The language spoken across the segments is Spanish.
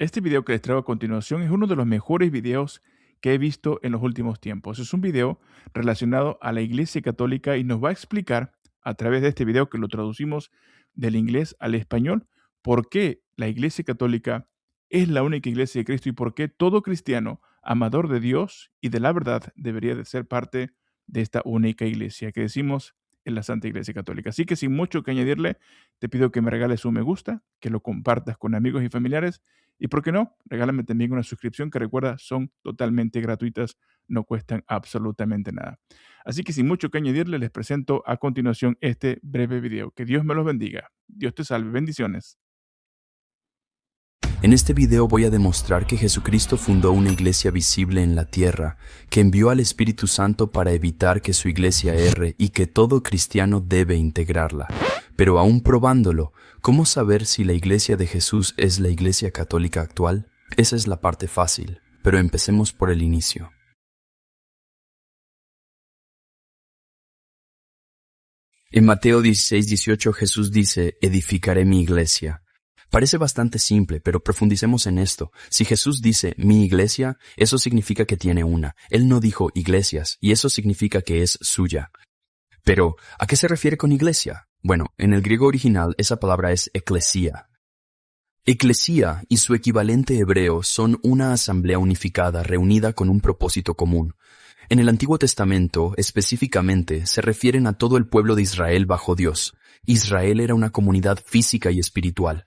Este video que les traigo a continuación es uno de los mejores videos que he visto en los últimos tiempos. Es un video relacionado a la Iglesia Católica y nos va a explicar a través de este video que lo traducimos del inglés al español por qué la Iglesia Católica es la única Iglesia de Cristo y por qué todo cristiano amador de Dios y de la verdad debería de ser parte de esta única Iglesia que decimos en la Santa Iglesia Católica. Así que sin mucho que añadirle, te pido que me regales un me gusta, que lo compartas con amigos y familiares y por qué no, regálame también una suscripción que recuerda son totalmente gratuitas, no cuestan absolutamente nada. Así que sin mucho que añadirle, les presento a continuación este breve video. Que Dios me los bendiga. Dios te salve. Bendiciones. En este video voy a demostrar que Jesucristo fundó una iglesia visible en la tierra, que envió al Espíritu Santo para evitar que su iglesia erre y que todo cristiano debe integrarla. Pero aún probándolo, ¿cómo saber si la iglesia de Jesús es la iglesia católica actual? Esa es la parte fácil, pero empecemos por el inicio. En Mateo 16:18 Jesús dice, edificaré mi iglesia. Parece bastante simple, pero profundicemos en esto. Si Jesús dice mi iglesia, eso significa que tiene una. Él no dijo iglesias, y eso significa que es suya. Pero, ¿a qué se refiere con iglesia? Bueno, en el griego original esa palabra es eclesia. Eclesia y su equivalente hebreo son una asamblea unificada reunida con un propósito común. En el Antiguo Testamento, específicamente, se refieren a todo el pueblo de Israel bajo Dios. Israel era una comunidad física y espiritual,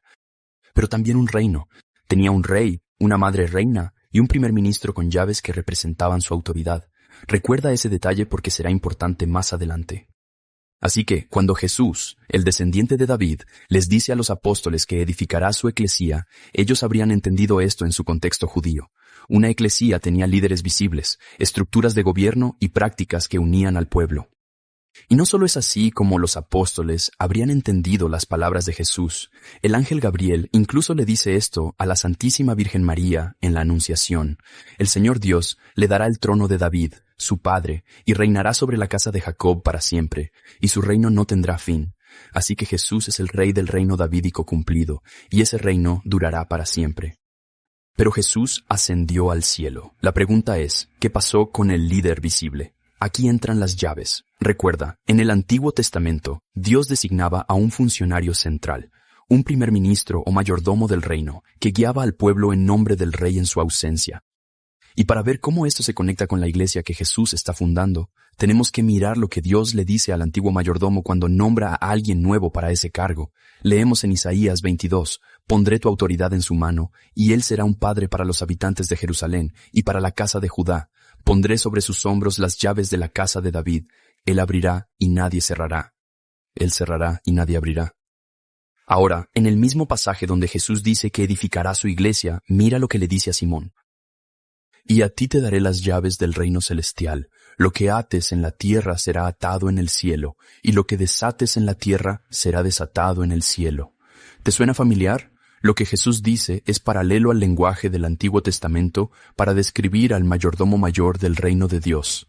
pero también un reino. Tenía un rey, una madre reina y un primer ministro con llaves que representaban su autoridad. Recuerda ese detalle porque será importante más adelante. Así que, cuando Jesús, el descendiente de David, les dice a los apóstoles que edificará su eclesía, ellos habrían entendido esto en su contexto judío. Una eclesía tenía líderes visibles, estructuras de gobierno y prácticas que unían al pueblo. Y no solo es así como los apóstoles habrían entendido las palabras de Jesús. El ángel Gabriel incluso le dice esto a la Santísima Virgen María en la Anunciación. El Señor Dios le dará el trono de David, su padre, y reinará sobre la casa de Jacob para siempre, y su reino no tendrá fin. Así que Jesús es el rey del reino davídico cumplido, y ese reino durará para siempre. Pero Jesús ascendió al cielo. La pregunta es, ¿qué pasó con el líder visible? Aquí entran las llaves. Recuerda, en el Antiguo Testamento, Dios designaba a un funcionario central, un primer ministro o mayordomo del reino, que guiaba al pueblo en nombre del rey en su ausencia. Y para ver cómo esto se conecta con la iglesia que Jesús está fundando, tenemos que mirar lo que Dios le dice al antiguo mayordomo cuando nombra a alguien nuevo para ese cargo. Leemos en Isaías 22, «Pondré tu autoridad en su mano, y él será un padre para los habitantes de Jerusalén y para la casa de Judá. Pondré sobre sus hombros las llaves de la casa de David. Él abrirá y nadie cerrará. Él cerrará y nadie abrirá». Ahora, en el mismo pasaje donde Jesús dice que edificará su iglesia, mira lo que le dice a Simón. «Y a ti te daré las llaves del reino celestial. Lo que ates en la tierra será atado en el cielo, y lo que desates en la tierra será desatado en el cielo». ¿Te suena familiar? Lo que Jesús dice es paralelo al lenguaje del Antiguo Testamento para describir al mayordomo mayor del reino de Dios.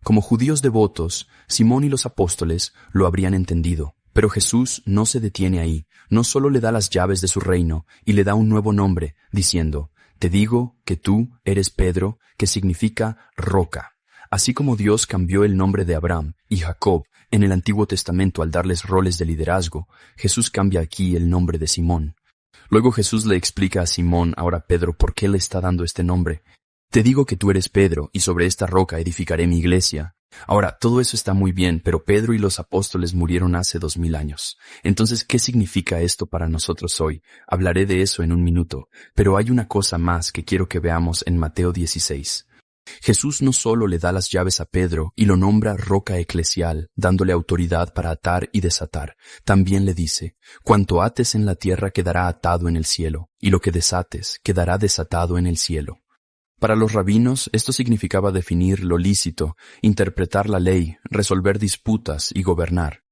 Como judíos devotos, Simón y los apóstoles lo habrían entendido, pero Jesús no se detiene ahí. No solo le da las llaves de su reino y le da un nuevo nombre, diciendo, «Te digo que tú eres Pedro», que significa roca. Así como Dios cambió el nombre de Abraham y Jacob en el Antiguo Testamento al darles roles de liderazgo, Jesús cambia aquí el nombre de Simón. Luego Jesús le explica a Simón, ahora Pedro, por qué le está dando este nombre. «Te digo que tú eres Pedro, y sobre esta roca edificaré mi iglesia». Ahora, todo eso está muy bien, pero Pedro y los apóstoles murieron hace 2000 años. Entonces, ¿qué significa esto para nosotros hoy? Hablaré de eso en un minuto, pero hay una cosa más que quiero que veamos en Mateo 16. Jesús no solo le da las llaves a Pedro y lo nombra roca eclesial, dándole autoridad para atar y desatar. También le dice, «Cuanto ates en la tierra quedará atado en el cielo, y lo que desates quedará desatado en el cielo». Para los rabinos, esto significaba definir lo lícito, interpretar la ley, resolver disputas y gobernar.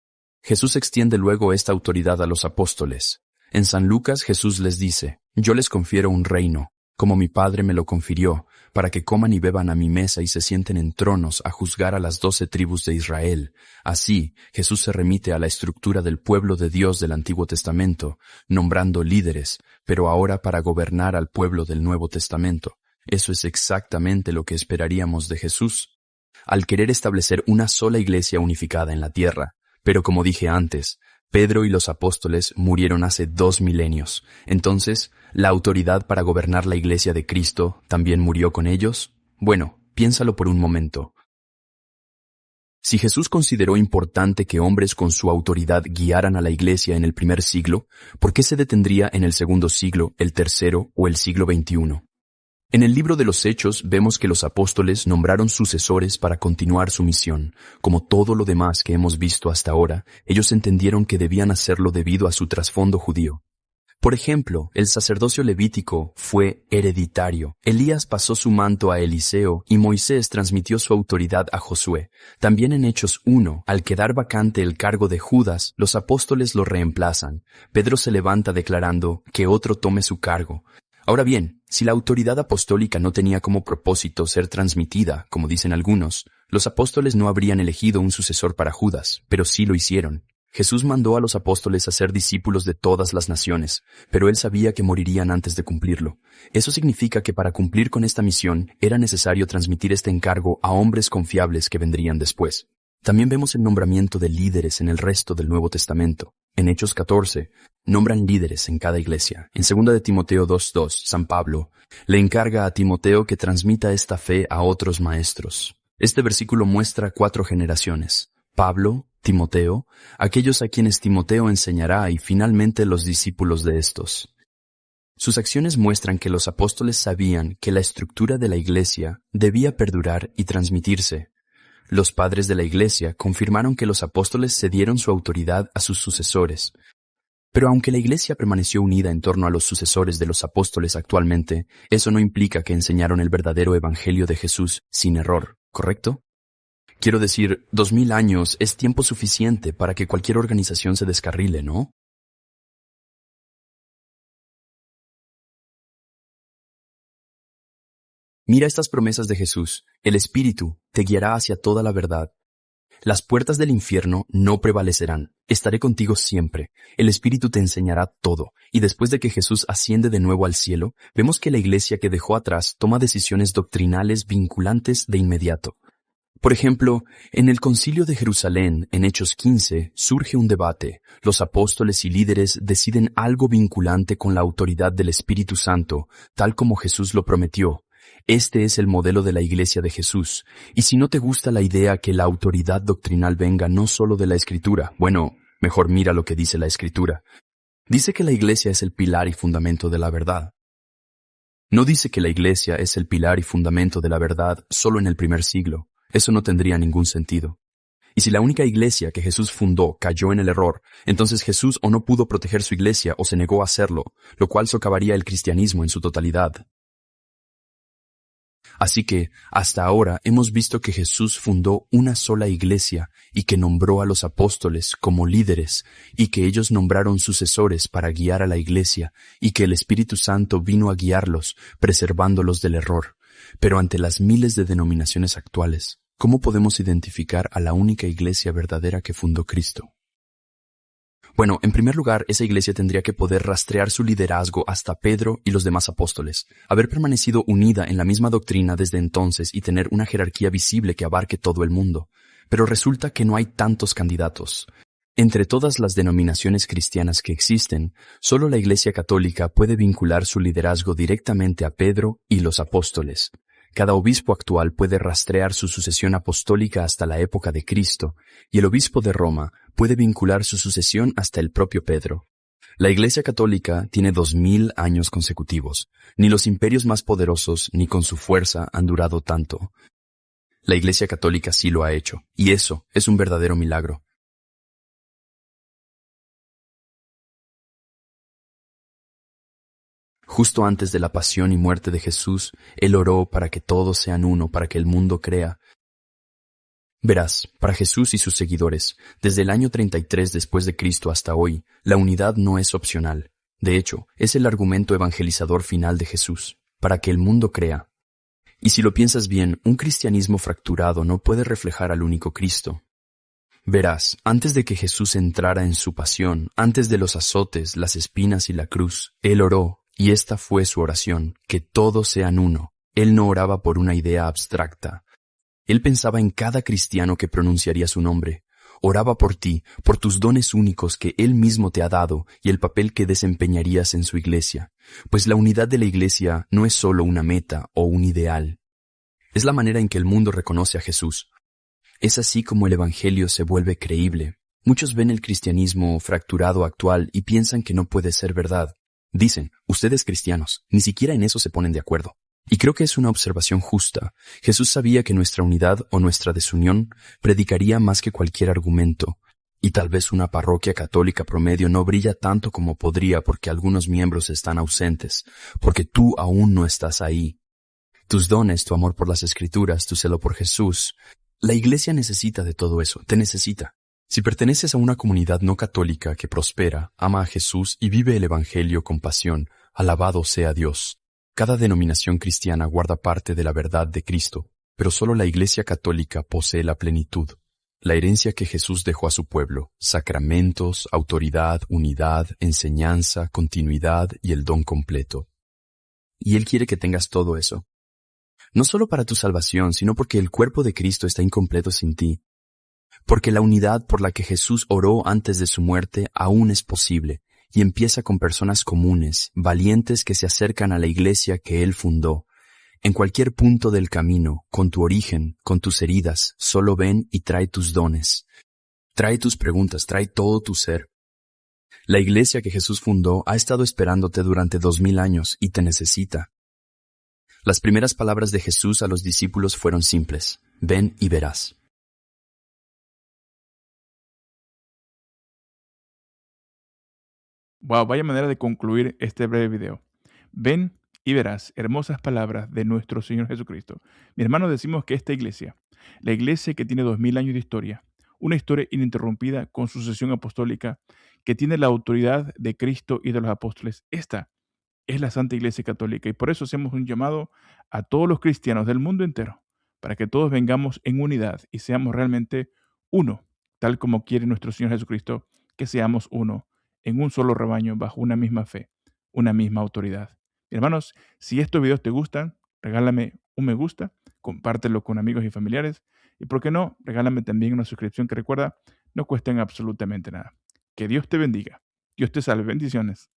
Jesús extiende luego esta autoridad a los apóstoles. En San Lucas, Jesús les dice, «Yo les confiero un reino, como mi Padre me lo confirió, para que coman y beban a mi mesa y se sienten en tronos a juzgar a las 12 tribus de Israel. Así, Jesús se remite a la estructura del pueblo de Dios del Antiguo Testamento, nombrando líderes, pero ahora para gobernar al pueblo del Nuevo Testamento. Eso es exactamente lo que esperaríamos de Jesús, al querer establecer una sola iglesia unificada en la tierra. Pero como dije antes, Pedro y los apóstoles murieron hace 2 milenios. Entonces, ¿la autoridad para gobernar la iglesia de Cristo también murió con ellos? Bueno, piénsalo por un momento. Si Jesús consideró importante que hombres con su autoridad guiaran a la iglesia en el primer siglo, ¿por qué se detendría en el segundo siglo, el tercero o el siglo XXI? En el libro de los Hechos vemos que los apóstoles nombraron sucesores para continuar su misión. Como todo lo demás que hemos visto hasta ahora, ellos entendieron que debían hacerlo debido a su trasfondo judío. Por ejemplo, el sacerdocio levítico fue hereditario. Elías pasó su manto a Eliseo y Moisés transmitió su autoridad a Josué. También en Hechos 1, al quedar vacante el cargo de Judas, los apóstoles lo reemplazan. Pedro se levanta declarando que otro tome su cargo. Ahora bien, si la autoridad apostólica no tenía como propósito ser transmitida, como dicen algunos, los apóstoles no habrían elegido un sucesor para Judas, pero sí lo hicieron. Jesús mandó a los apóstoles a ser discípulos de todas las naciones, pero él sabía que morirían antes de cumplirlo. Eso significa que para cumplir con esta misión era necesario transmitir este encargo a hombres confiables que vendrían después. También vemos el nombramiento de líderes en el resto del Nuevo Testamento. En Hechos 14, nombran líderes en cada iglesia. En 2 de Timoteo 2:2, San Pablo le encarga a Timoteo que transmita esta fe a otros maestros. Este versículo muestra 4 generaciones: Pablo, Timoteo, aquellos a quienes Timoteo enseñará y finalmente los discípulos de estos. Sus acciones muestran que los apóstoles sabían que la estructura de la iglesia debía perdurar y transmitirse. Los padres de la iglesia confirmaron que los apóstoles cedieron su autoridad a sus sucesores. Pero aunque la iglesia permaneció unida en torno a los sucesores de los apóstoles actualmente, eso no implica que enseñaron el verdadero evangelio de Jesús sin error, ¿correcto? Quiero decir, 2000 años es tiempo suficiente para que cualquier organización se descarrile, ¿no? Mira estas promesas de Jesús. El Espíritu te guiará hacia toda la verdad. Las puertas del infierno no prevalecerán. Estaré contigo siempre. El Espíritu te enseñará todo. Y después de que Jesús asciende de nuevo al cielo, vemos que la iglesia que dejó atrás toma decisiones doctrinales vinculantes de inmediato. Por ejemplo, en el Concilio de Jerusalén, en Hechos 15, surge un debate. Los apóstoles y líderes deciden algo vinculante con la autoridad del Espíritu Santo, tal como Jesús lo prometió. Este es el modelo de la Iglesia de Jesús. Y si no te gusta la idea que la autoridad doctrinal venga no solo de la Escritura, bueno, mejor mira lo que dice la Escritura. Dice que la Iglesia es el pilar y fundamento de la verdad. No dice que la Iglesia es el pilar y fundamento de la verdad solo en el primer siglo. Eso no tendría ningún sentido. Y si la única iglesia que Jesús fundó cayó en el error, entonces Jesús o no pudo proteger su iglesia o se negó a hacerlo, lo cual socavaría el cristianismo en su totalidad. Así que, hasta ahora hemos visto que Jesús fundó una sola iglesia y que nombró a los apóstoles como líderes y que ellos nombraron sucesores para guiar a la iglesia y que el Espíritu Santo vino a guiarlos, preservándolos del error. Pero ante las miles de denominaciones actuales, ¿cómo podemos identificar a la única iglesia verdadera que fundó Cristo? Bueno, en primer lugar, esa iglesia tendría que poder rastrear su liderazgo hasta Pedro y los demás apóstoles, haber permanecido unida en la misma doctrina desde entonces y tener una jerarquía visible que abarque todo el mundo. Pero resulta que no hay tantos candidatos. Entre todas las denominaciones cristianas que existen, solo la Iglesia Católica puede vincular su liderazgo directamente a Pedro y los apóstoles. Cada obispo actual puede rastrear su sucesión apostólica hasta la época de Cristo, y el obispo de Roma puede vincular su sucesión hasta el propio Pedro. La Iglesia Católica tiene 2000 años consecutivos. Ni los imperios más poderosos ni con su fuerza han durado tanto. La Iglesia Católica sí lo ha hecho, y eso es un verdadero milagro. Justo antes de la pasión y muerte de Jesús, Él oró para que todos sean uno, para que el mundo crea. Verás, para Jesús y sus seguidores, desde el año 33 después de Cristo hasta hoy, la unidad no es opcional. De hecho, es el argumento evangelizador final de Jesús. para que el mundo crea. Y si lo piensas bien, un cristianismo fracturado no puede reflejar al único Cristo. Verás, antes de que Jesús entrara en su pasión, antes de los azotes, las espinas y la cruz, Él oró, y esta fue su oración, que todos sean uno. Él no oraba por una idea abstracta. Él pensaba en cada cristiano que pronunciaría su nombre. Oraba por ti, por tus dones únicos que Él mismo te ha dado y el papel que desempeñarías en su iglesia. Pues la unidad de la iglesia no es solo una meta o un ideal. Es la manera en que el mundo reconoce a Jesús. Es así como el Evangelio se vuelve creíble. Muchos ven el cristianismo fracturado actual y piensan que no puede ser verdad. Dicen, ustedes cristianos, ni siquiera en eso se ponen de acuerdo. Y creo que es una observación justa. Jesús sabía que nuestra unidad o nuestra desunión predicaría más que cualquier argumento. Y tal vez una parroquia católica promedio no brilla tanto como podría porque algunos miembros están ausentes, porque tú aún no estás ahí. Tus dones, tu amor por las Escrituras, tu celo por Jesús. La iglesia necesita de todo eso, te necesita. Si perteneces a una comunidad no católica que prospera, ama a Jesús y vive el Evangelio con pasión, alabado sea Dios. Cada denominación cristiana guarda parte de la verdad de Cristo, pero solo la Iglesia católica posee la plenitud, la herencia que Jesús dejó a su pueblo, sacramentos, autoridad, unidad, enseñanza, continuidad y el don completo. Y Él quiere que tengas todo eso. No solo para tu salvación, sino porque el cuerpo de Cristo está incompleto sin ti. Porque la unidad por la que Jesús oró antes de su muerte aún es posible, y empieza con personas comunes, valientes que se acercan a la iglesia que Él fundó. En cualquier punto del camino, con tu origen, con tus heridas, solo ven y trae tus dones. Trae tus preguntas, trae todo tu ser. La iglesia que Jesús fundó ha estado esperándote durante 2000 años y te necesita. Las primeras palabras de Jesús a los discípulos fueron simples: ven y verás. Wow, vaya manera de concluir este breve video. Ven y verás hermosas palabras de nuestro Señor Jesucristo. Mi hermano, decimos que esta iglesia, la iglesia que tiene 2000 años de historia, una historia ininterrumpida con sucesión apostólica, que tiene la autoridad de Cristo y de los apóstoles, esta es la Santa Iglesia Católica, y por eso hacemos un llamado a todos los cristianos del mundo entero, para que todos vengamos en unidad y seamos realmente uno, tal como quiere nuestro Señor Jesucristo, que seamos uno, en un solo rebaño, bajo una misma fe, una misma autoridad. Hermanos, si estos videos te gustan, regálame un me gusta, compártelo con amigos y familiares, y por qué no, regálame también una suscripción que, recuerda, no cuesta absolutamente nada. Que Dios te bendiga. Dios te salve. Bendiciones.